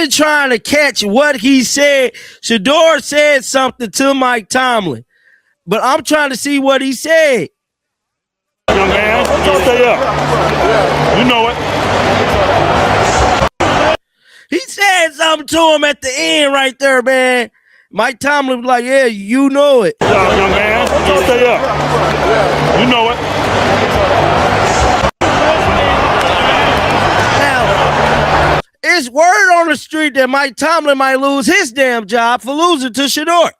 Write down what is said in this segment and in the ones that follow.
been trying to catch what he said. Shedeur said something to Mike Tomlin, but I'm trying to see what he said. Young man, stay up. You know it. He said something to him at the end right there, man. Mike Tomlin was like, yeah, you know it. Young man, stay up. You know it. Now, it's word on the street that Mike Tomlin might lose his damn job for losing to Shedeur.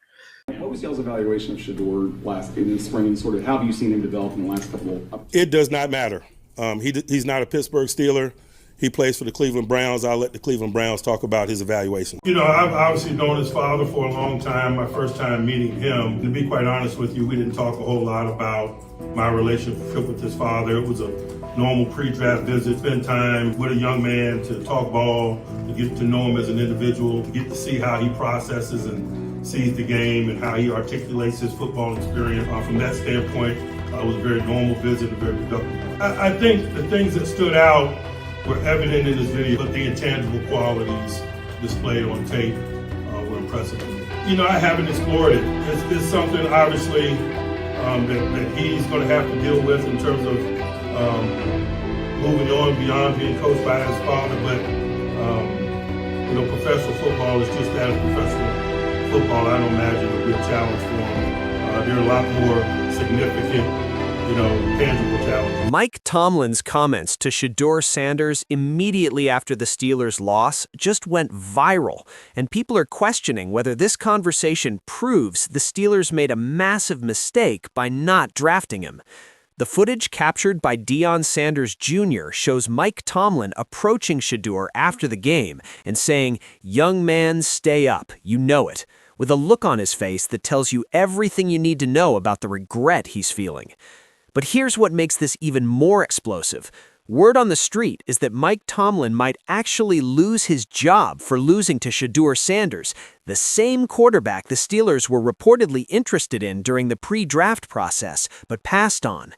What was y'all's evaluation of Shedeur in the spring, and sort of how have you seen him develop in the last couple of? It does not matter. He's not a Pittsburgh Steeler. He plays for the Cleveland Browns. I'll let the Cleveland Browns talk about his evaluation. You know, I've obviously known his father for a long time. My first time meeting him, to be quite honest with you, we didn't talk a whole lot about my relationship with his father. It was a normal pre-draft visit, spend time with a young man to talk ball, to get to know him as an individual, to get to see how he processes and sees the game and how he articulates his football experience. From that standpoint, it was a very normal visit and very productive. I think the things that stood out were evident in this video, but the intangible qualities displayed on tape were impressive. You know, I haven't explored it. It's something, obviously, that he's going to have to deal with in terms of moving on beyond being coached by his father. But, you know, professional football is just that, professional football. I don't imagine it'll be a challenge for him. There are a lot more significant, tangible challenges. Mike Tomlin's comments to Shedeur Sanders immediately after the Steelers' loss just went viral, and people are questioning whether this conversation proves the Steelers made a massive mistake by not drafting him. The footage captured by Deion Sanders Jr. shows Mike Tomlin approaching Shedeur after the game and saying, "Young man, stay up, you know it," with a look on his face that tells you everything you need to know about the regret he's feeling. But here's what makes this even more explosive. Word on the street is that Mike Tomlin might actually lose his job for losing to Shedeur Sanders, the same quarterback the Steelers were reportedly interested in during the pre-draft process, but passed on.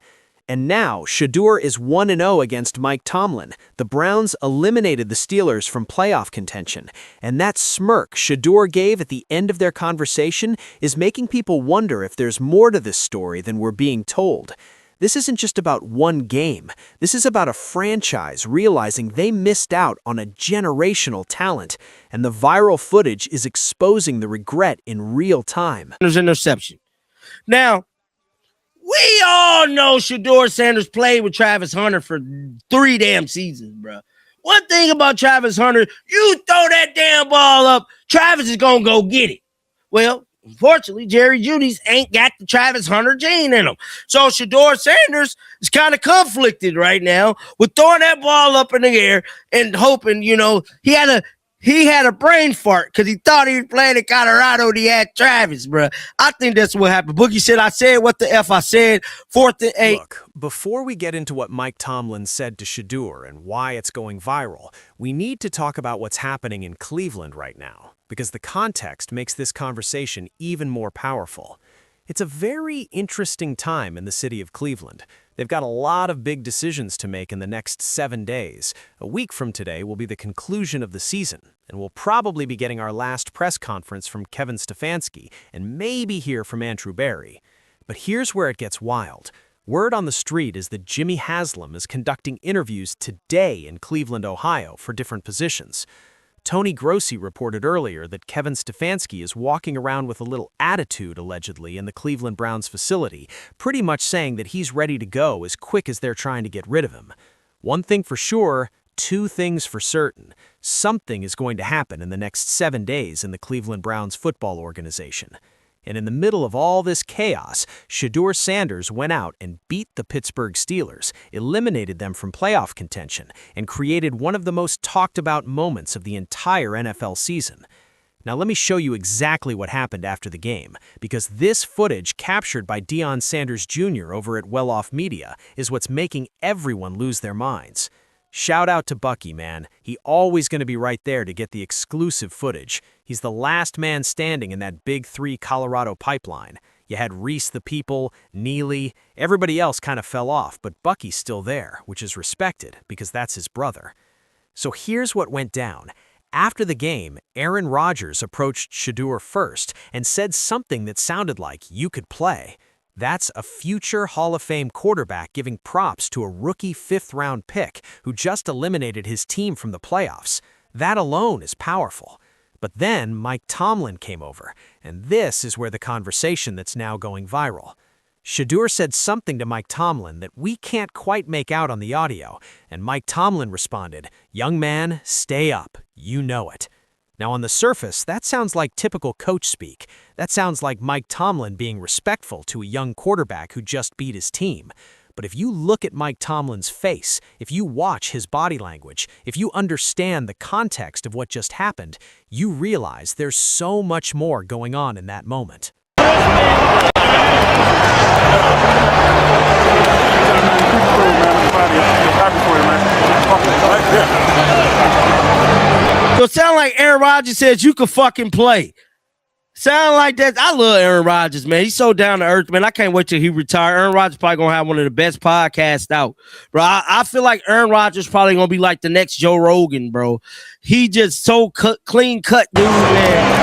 And now, Shedeur is 1-0 against Mike Tomlin. The Browns eliminated the Steelers from playoff contention, and that smirk Shedeur gave at the end of their conversation is making people wonder if there's more to this story than we're being told. This isn't just about one game. This is about a franchise realizing they missed out on a generational talent, and the viral footage is exposing the regret in real time. There's an interception. Now, we all know Shedeur Sanders played with Travis Hunter for 3 damn seasons, bro. One thing about Travis Hunter, you throw that damn ball up, Travis is going to go get it. Well, unfortunately, Jerry Jeudy's ain't got the Travis Hunter gene in him. So Shedeur Sanders is kind of conflicted right now with throwing that ball up in the air and hoping, he had a brain fart because he thought he was playing in Colorado and he had Travis, bro. I think that's what happened. Boogie said, I said what the F I said, 4th and 8. Look, before we get into what Mike Tomlin said to Shedeur and why it's going viral, we need to talk about what's happening in Cleveland right now, because the context makes this conversation even more powerful. It's a very interesting time in the city of Cleveland. They've got a lot of big decisions to make in the next 7 days. A week from today will be the conclusion of the season, and we'll probably be getting our last press conference from Kevin Stefanski and maybe hear from Andrew Berry. But here's where it gets wild. Word on the street is that Jimmy Haslam is conducting interviews today in Cleveland, Ohio for different positions. Tony Grossi reported earlier that Kevin Stefanski is walking around with a little attitude, allegedly, in the Cleveland Browns facility, pretty much saying that he's ready to go as quick as they're trying to get rid of him. One thing for sure, 2 things for certain. Something is going to happen in the next 7 days in the Cleveland Browns football organization. And in the middle of all this chaos, Shedeur Sanders went out and beat the Pittsburgh Steelers, eliminated them from playoff contention, and created one of the most talked about moments of the entire NFL season. Now let me show you exactly what happened after the game, because this footage captured by Deion Sanders Jr. over at Well Off Media is what's making everyone lose their minds. Shout out to Bucky, man. He always going to be right there to get the exclusive footage. He's the last man standing in that Big 3 Colorado pipeline. You had Reese the People, Neely, everybody else kind of fell off, but Bucky's still there, which is respected because that's his brother. So here's what went down. After the game, Aaron Rodgers approached Shedeur first and said something that sounded like, "You could play." That's a future Hall of Fame quarterback giving props to a rookie fifth-round pick who just eliminated his team from the playoffs. That alone is powerful. But then Mike Tomlin came over, and this is where the conversation that's now going viral. Shedeur said something to Mike Tomlin that we can't quite make out on the audio, and Mike Tomlin responded, "Young man, stay up. You know it." Now on the surface, that sounds like typical coach speak. That sounds like Mike Tomlin being respectful to a young quarterback who just beat his team. But if you look at Mike Tomlin's face, if you watch his body language, if you understand the context of what just happened, you realize there's so much more going on in that moment. So it sound like Aaron Rodgers says you could fucking play. Sound like that. I love Aaron Rodgers, man. He's so down to earth, man. I can't wait till he retire. Aaron Rodgers probably gonna have one of the best podcasts out, bro. I feel like Aaron Rodgers probably gonna be like the next Joe Rogan, bro. He just so clean cut, dude, man.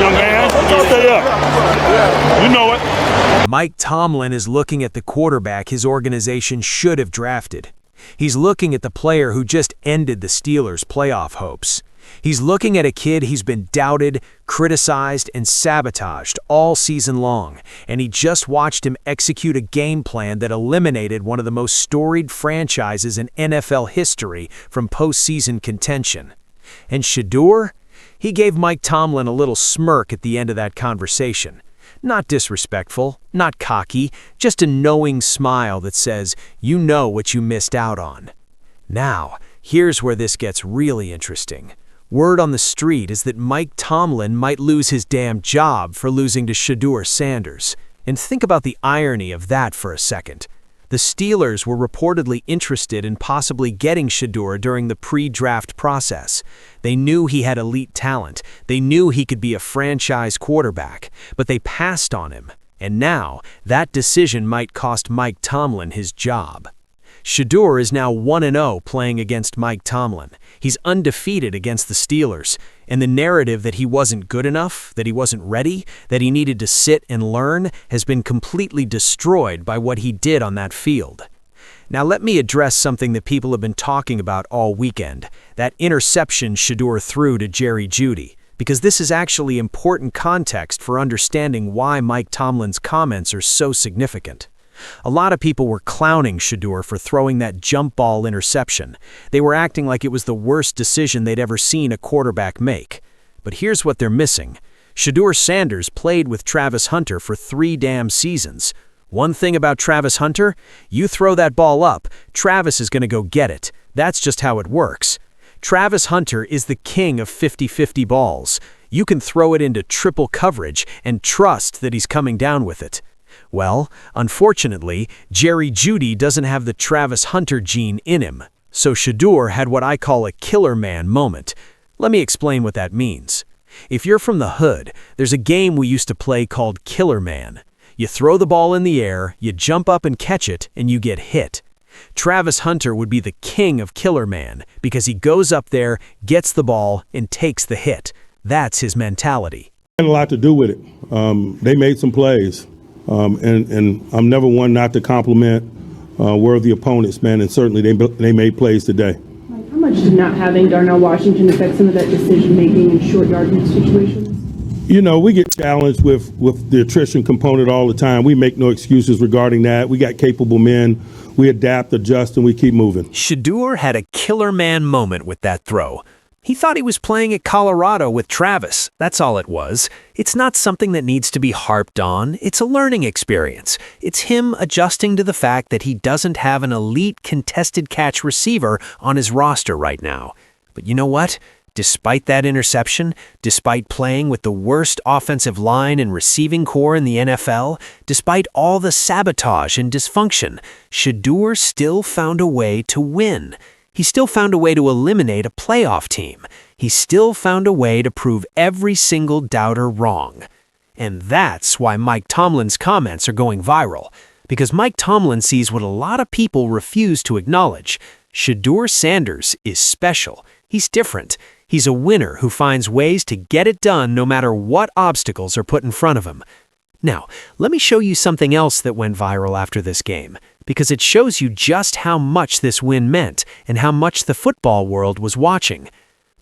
Young man, stay up. You know it. Mike Tomlin is looking at the quarterback his organization should have drafted. He's looking at the player who just ended the Steelers' playoff hopes. He's looking at a kid he's been doubted, criticized, and sabotaged all season long, and he just watched him execute a game plan that eliminated one of the most storied franchises in NFL history from postseason contention. And Shedeur? He gave Mike Tomlin a little smirk at the end of that conversation. Not disrespectful, not cocky, just a knowing smile that says, "You know what you missed out on." Now, here's where this gets really interesting. Word on the street is that Mike Tomlin might lose his damn job for losing to Shedeur Sanders. And think about the irony of that for a second. The Steelers were reportedly interested in possibly getting Shedeur during the pre-draft process. They knew he had elite talent. They knew he could be a franchise quarterback, but they passed on him. And now, that decision might cost Mike Tomlin his job. Shedeur is now 1-0 playing against Mike Tomlin. He's undefeated against the Steelers, and the narrative that he wasn't good enough, that he wasn't ready, that he needed to sit and learn has been completely destroyed by what he did on that field. Now let me address something that people have been talking about all weekend, that interception Shedeur threw to Jerry Jeudy, because this is actually important context for understanding why Mike Tomlin's comments are so significant. A lot of people were clowning Shedeur for throwing that jump ball interception. They were acting like it was the worst decision they'd ever seen a quarterback make. But here's what they're missing. Shedeur Sanders played with Travis Hunter for 3 damn seasons. One thing about Travis Hunter, you throw that ball up, Travis is going to go get it. That's just how it works. Travis Hunter is the king of 50-50 balls. You can throw it into triple coverage and trust that he's coming down with it. Well, unfortunately, Jerry Jeudy doesn't have the Travis Hunter gene in him, so Shedeur had what I call a killer man moment. Let me explain what that means. If you're from the hood, there's a game we used to play called Killer Man. You throw the ball in the air, you jump up and catch it, and you get hit. Travis Hunter would be the king of Killer Man because he goes up there, gets the ball, and takes the hit. That's his mentality. Had a lot to do with it. They made some plays. And I'm never one not to compliment worthy opponents, man, and certainly they made plays today. Mike, how much did not having Darnell Washington affect some of that decision-making in short yardage situations? You know, we get challenged with the attrition component all the time. We make no excuses regarding that. We got capable men. We adapt, adjust, and we keep moving. Shedeur had a killer man moment with that throw. He thought he was playing at Colorado with Travis. That's all it was. It's not something that needs to be harped on. It's a learning experience. It's him adjusting to the fact that he doesn't have an elite contested catch receiver on his roster right now. But you know what? Despite that interception, despite playing with the worst offensive line and receiving core in the NFL, despite all the sabotage and dysfunction, Shedeur still found a way to win. He still found a way to eliminate a playoff team. He still found a way to prove every single doubter wrong. And that's why Mike Tomlin's comments are going viral. Because Mike Tomlin sees what a lot of people refuse to acknowledge. Shedeur Sanders is special. He's different. He's a winner who finds ways to get it done no matter what obstacles are put in front of him. Now, let me show you something else that went viral after this game, because it shows you just how much this win meant and how much the football world was watching.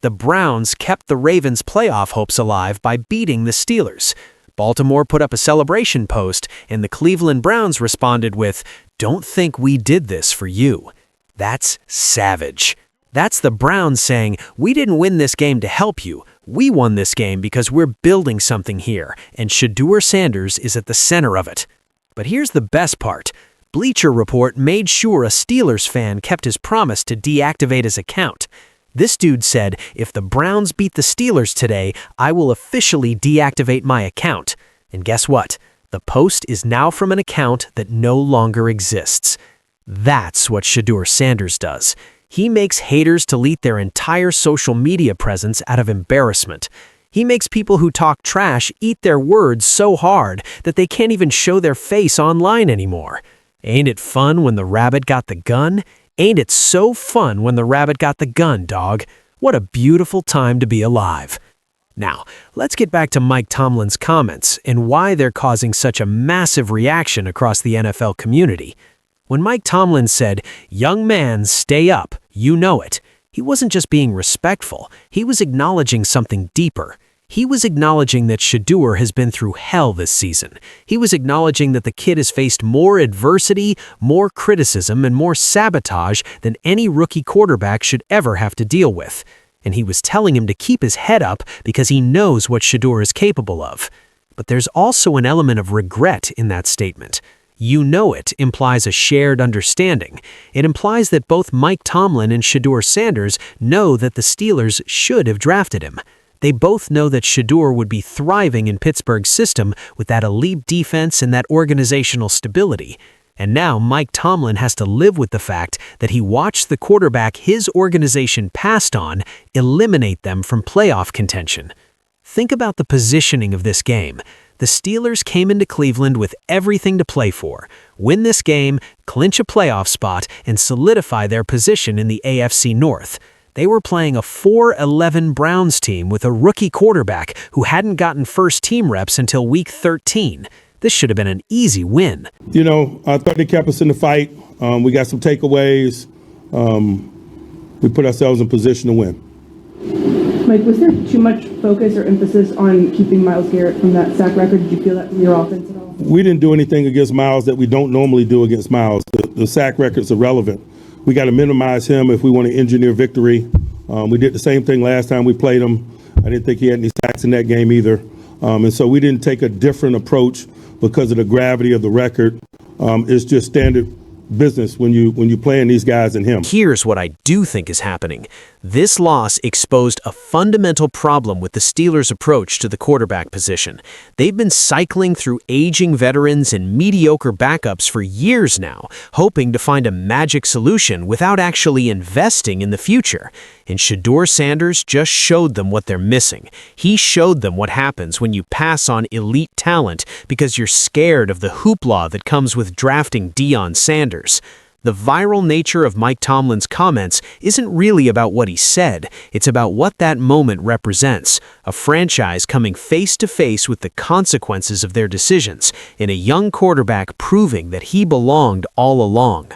The Browns kept the Ravens' playoff hopes alive by beating the Steelers. Baltimore put up a celebration post, and the Cleveland Browns responded with, "Don't think we did this for you." That's savage. That's the Browns saying, "We didn't win this game to help you. We won this game because we're building something here, and Shedeur Sanders is at the center of it." But here's the best part. Bleacher Report made sure a Steelers fan kept his promise to deactivate his account. This dude said, "If the Browns beat the Steelers today, I will officially deactivate my account." And guess what? The post is now from an account that no longer exists. That's what Shedeur Sanders does. He makes haters delete their entire social media presence out of embarrassment. He makes people who talk trash eat their words so hard that they can't even show their face online anymore. Ain't it fun when the rabbit got the gun? Ain't it so fun when the rabbit got the gun, dog? What a beautiful time to be alive. Now, let's get back to Mike Tomlin's comments and why they're causing such a massive reaction across the NFL community. When Mike Tomlin said, "Young man, stay up, you know it," he wasn't just being respectful, he was acknowledging something deeper. He was acknowledging that Shedeur has been through hell this season. He was acknowledging that the kid has faced more adversity, more criticism, and more sabotage than any rookie quarterback should ever have to deal with. And he was telling him to keep his head up because he knows what Shedeur is capable of. But there's also an element of regret in that statement. "You know it" implies a shared understanding. It implies that both Mike Tomlin and Shedeur Sanders know that the Steelers should have drafted him. They both know that Shedeur would be thriving in Pittsburgh's system with that elite defense and that organizational stability. And now Mike Tomlin has to live with the fact that he watched the quarterback his organization passed on eliminate them from playoff contention. Think about the positioning of this game. The Steelers came into Cleveland with everything to play for: win this game, clinch a playoff spot, and solidify their position in the AFC North. They were playing a 4-11 Browns team with a rookie quarterback who hadn't gotten first-team reps until week 13. This should have been an easy win. You know, I thought they kept us in the fight. We got some takeaways. We put ourselves in position to win. Mike, was there too much focus or emphasis on keeping Myles Garrett from that sack record? Did you feel that from your offense at all? We didn't do anything against Myles that we don't normally do against Myles. The sack record's irrelevant. We got to minimize him if we want to engineer victory. We did the same thing last time we played him. I didn't think he had any sacks in that game either. And so we didn't take a different approach because of the gravity of the record. It's just standard business when you playing these guys and him. Here's what I do think is happening. This loss exposed a fundamental problem with the Steelers' approach to the quarterback position. They've been cycling through aging veterans and mediocre backups for years now, hoping to find a magic solution without actually investing in the future. And Shedeur Sanders just showed them what they're missing. He showed them what happens when you pass on elite talent because you're scared of the hoopla that comes with drafting Deion Sanders. The viral nature of Mike Tomlin's comments isn't really about what he said, it's about what that moment represents, a franchise coming face to face with the consequences of their decisions, and a young quarterback proving that he belonged all along.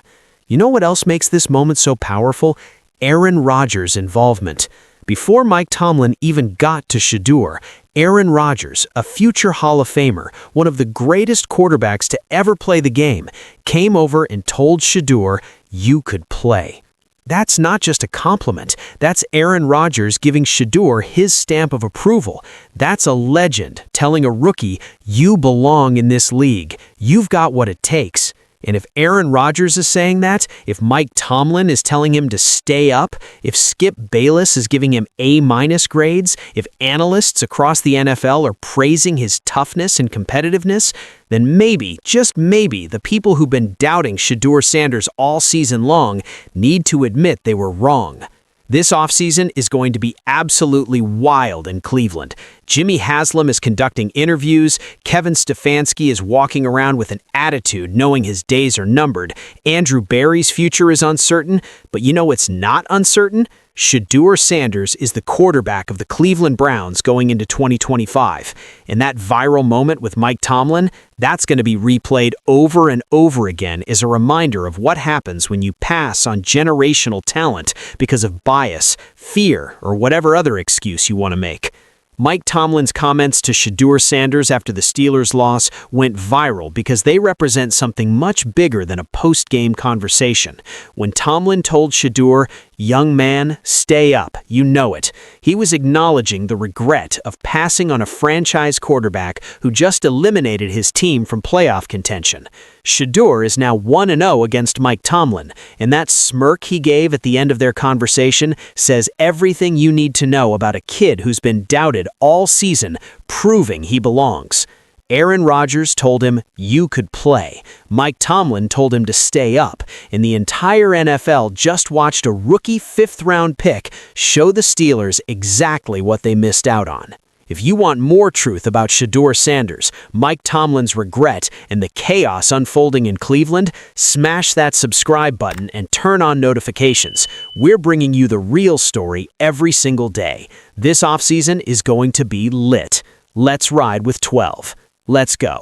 You know what else makes this moment so powerful? Aaron Rodgers' involvement. Before Mike Tomlin even got to Shedeur, Aaron Rodgers, a future Hall of Famer, one of the greatest quarterbacks to ever play the game, came over and told Shedeur, "You could play." That's not just a compliment. That's Aaron Rodgers giving Shedeur his stamp of approval. That's a legend telling a rookie, "You belong in this league. You've got what it takes." And if Aaron Rodgers is saying that, if Mike Tomlin is telling him to stay up, if Skip Bayless is giving him A- grades, if analysts across the NFL are praising his toughness and competitiveness, then maybe, just maybe, the people who've been doubting Shedeur Sanders all season long need to admit they were wrong. This offseason is going to be absolutely wild in Cleveland. Jimmy Haslam is conducting interviews. Kevin Stefanski is walking around with an attitude, knowing his days are numbered. Andrew Berry's future is uncertain. But you know what's not uncertain? Shedeur Sanders is the quarterback of the Cleveland Browns going into 2025. And that viral moment with Mike Tomlin, that's going to be replayed over and over again as a reminder of what happens when you pass on generational talent because of bias, fear, or whatever other excuse you want to make. Mike Tomlin's comments to Shedeur Sanders after the Steelers' loss went viral because they represent something much bigger than a post-game conversation. When Tomlin told Shedeur, "Young man, stay up, you know it," he was acknowledging the regret of passing on a franchise quarterback who just eliminated his team from playoff contention. Shedeur is now 1-0 against Mike Tomlin, and that smirk he gave at the end of their conversation says everything you need to know about a kid who's been doubted all season, proving he belongs. Aaron Rodgers told him, "You could play." Mike Tomlin told him to stay up. And the entire NFL just watched a rookie fifth-round pick show the Steelers exactly what they missed out on. If you want more truth about Shedeur Sanders, Mike Tomlin's regret, and the chaos unfolding in Cleveland, smash that subscribe button and turn on notifications. We're bringing you the real story every single day. This offseason is going to be lit. Let's ride with 12. Let's go.